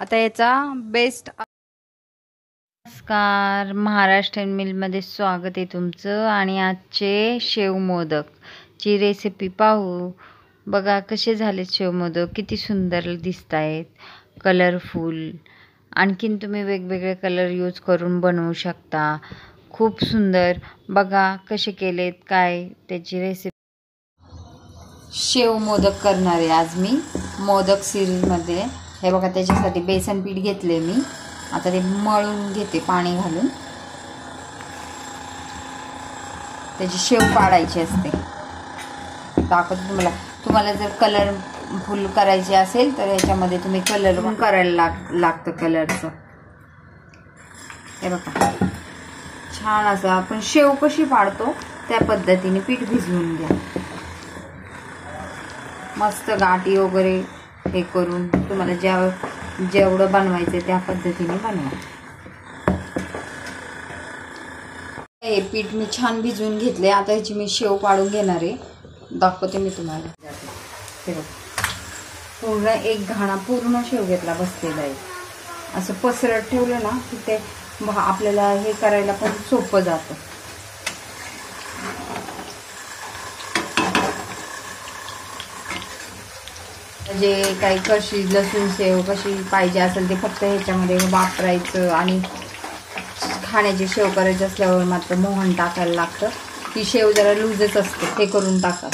आता याचा बेस्ट. नमस्कार, महाराष्ट्रीयन मिलमध्ये स्वागत आहे तुमचं. आणि आजचे शेव मोदकची रेसिपी पाहू. बघा कसे झाले शेव मोदक, किती सुंदर दिसत आहेत, कलरफुल. आणखीन तुम्ही वेगवेगळे कलर यूज करून बनवू शकता. खूप सुंदर. बघा कसे केलेत, काय त्याची रेसिपी. शेव मोदक करणार आहे आज मी मोदक सिरीजमध्ये. हे बघा, त्याच्यासाठी बेसन पीठ घेतले मी. आता ते मळून घेते पाणी घालून. त्याची शेव पाडायची असते. दाखवते तुम्हाला जर कलरफुल करायचे असेल तर याच्यामध्ये तुम्ही कलर करायला लागतं कलरचं. हे बघा, छान असं आपण शेव कशी पाडतो त्या पद्धतीने पीठ भिजवून घ्या. मस्त गाठी वगैरे हे करून तुम्हाला जेवढं बनवायचं त्या पद्धतीने बनवा. हे पीठ मी छान भिजवून घेतले. आता ह्याची मी शेव पाडून घेणार आहे. दाखवते मी तुम्हाला. हे बघ, पूर्ण एक घाणा पूर्ण शेव घेतला बसलेला आहे. असं पसरट ठेवलं ना की ते आपल्याला हे करायला पण सोपं जातं. जे काही कशी लसूण शेव कशी पाहिजे असेल ते फक्त ह्याच्यामध्ये वापरायचं. आणि खाण्याची शेव करायची असल्यावर मात्र मोहन टाकायला लागतं. ती शेव जरा लूजच असते, ते करून टाका.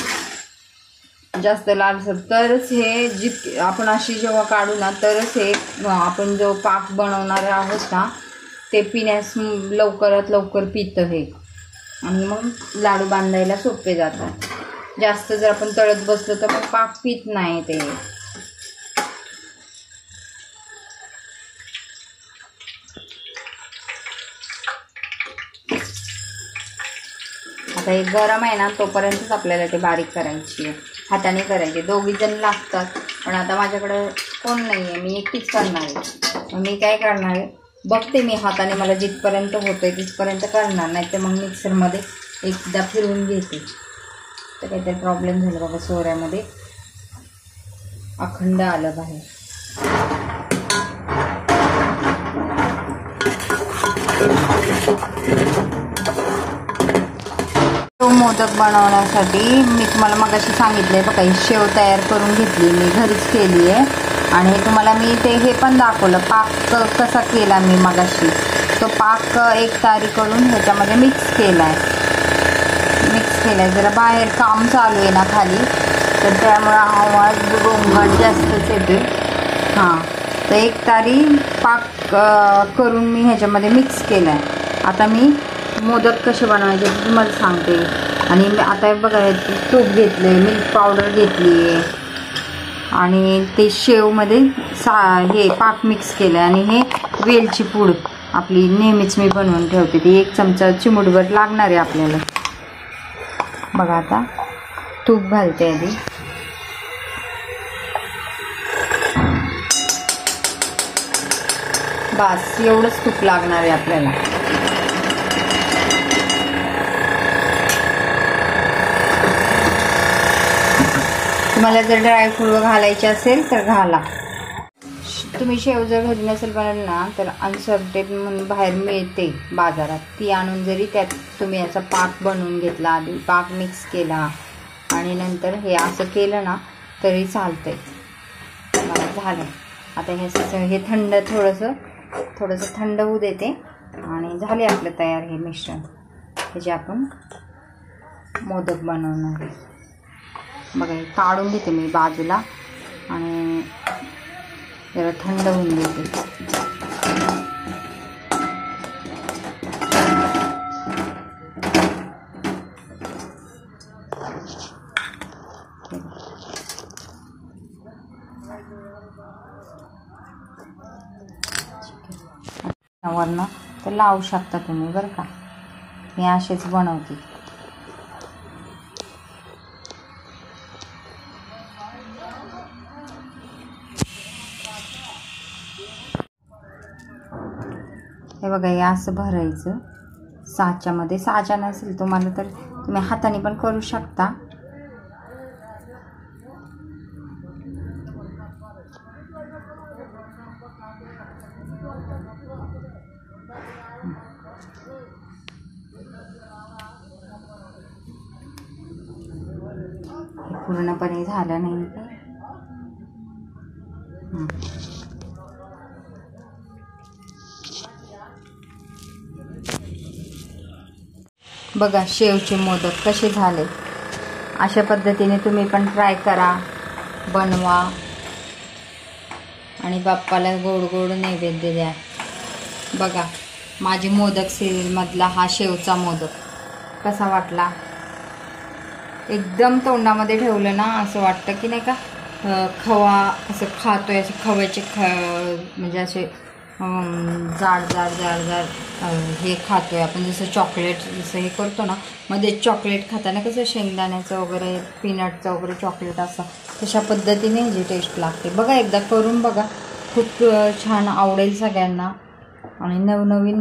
जास्त लालसर तरच हे आपण अशी जेव्हा काढू ना तरच हे आपण जो पाक बनवणार आहोत ना ते पिण्यास लवकरात लवकर पितं हे. आणि मग लाडू बांधायला सोपे जातात. जास्त जर आपण तळत बसलो तर मग पाक पीत नाही ते. आता हे गरम आहे ना तोपर्यंतच आपल्याला ते बारीक करायची आहे. हाताने करायचे. 2 जण लागतात, पण आता माझ्याकडे कोण नाही आहे, मी एकटीच करणार आहे. मी काय करणार आहे बघते. मी हाताने मला जिथपर्यंत होतंय तिथपर्यंत करणार, नाही तर मग मिक्सरमध्ये एकदा फिरवून घेते. तर काहीतरी प्रॉब्लेम झाला बाबा, सोऱ्यामध्ये अखंड आलं बाहेर. मोदक बनवण्यासाठी मी तुम्हाला मगाशी सांगितले बघा, ही शेव तयार करून घेतली मी, घरीच केली आहे. आणि तुम्हाला मी ते हे पण दाखवलं पाक कसा केला मी मगाशी. तो पाक एक तारी करून ह्याच्यामध्ये मिक्स केला आहे. जरा बाहेर काम चालू आहे ना खाली, तर त्यामुळे आवाज गोंगाट जास्तच येते. हां, तर एक तारी पाक करून मी ह्याच्यामध्ये मिक्स केला आहे. आता मी मोदक कसे बनवायचे ते तुम्हाला सांगते. आणि आता बघा, हे तूप घेतले, मिल्क पावडर घेतली आहे, आणि ते शेवमध्ये हे पाक मिक्स केलं आहे. आणि हे वेलची पूड आपली नेहमीच मी बनवून ठेवते, ती 1 चमचा चिमूटभर लागणार आहे आपल्याला. बघा, आता तूप घालते आधी. बस एवढंच तूप लागणार आहे आपल्याला. तुम्हाला जर ड्रायफ्रूट घालायचे असेल तर घाला. तुम्ही शेव जर घरी नसेल बनवलं ना तर अनसर्टेड म्हणून बाहेर मिळते बाजारात, ती आणून जरी त्यात तुम्ही याचा पाक बनवून घेतला, आधी पाक मिक्स केला आणि नंतर हे असं केलं ना तरी चालतंय. मला झालं. आता हे थंड थोडंसं थंड होऊ देते. आणि झाले आपलं तयार हे मिश्रण. त्याचे आपण मोदक बनवणार आहे. बघा, हे काढून घेते मी बाजूला आणि जरा थंड होऊन देते. वरनं तर लावू शकता तुम्ही बरं का. मी असेच बनवते. हे बघा, हे असं भरायचं साच्यामध्ये. साचा नसेल तुम्हाला तर तुम्ही हाताने पण करू शकता. पूर्णपणे झालं नाही ते. बघा शेवचे मोदक कसे झाले. अशा पद्धतीने तुम्ही पण ट्राय करा, बनवा आणि बाप्पाला गोड गोड नैवेद्य द्या. बघा माझी मोदक सिरीजमधला हा शेवचा मोदक कसा वाटला. एकदम तोंडामध्ये ठेवलं ना असं वाटतं की नाही का खवा असं खातोय, असे खव्याचे म्हणजे असे जाड जाड जाड जाड हे खातोय आपण, जसं चॉकलेट जसं हे करतो ना, मध्ये चॉकलेट खाताना कसं शेंगदाण्याचं वगैरे पीनटचं वगैरे चॉकलेट असं, तशा पद्धतीने ह्याची टेस्ट लागते. बघा एकदा करून बघा, खूप छान आवडेल सगळ्यांना. आणि नवनवीन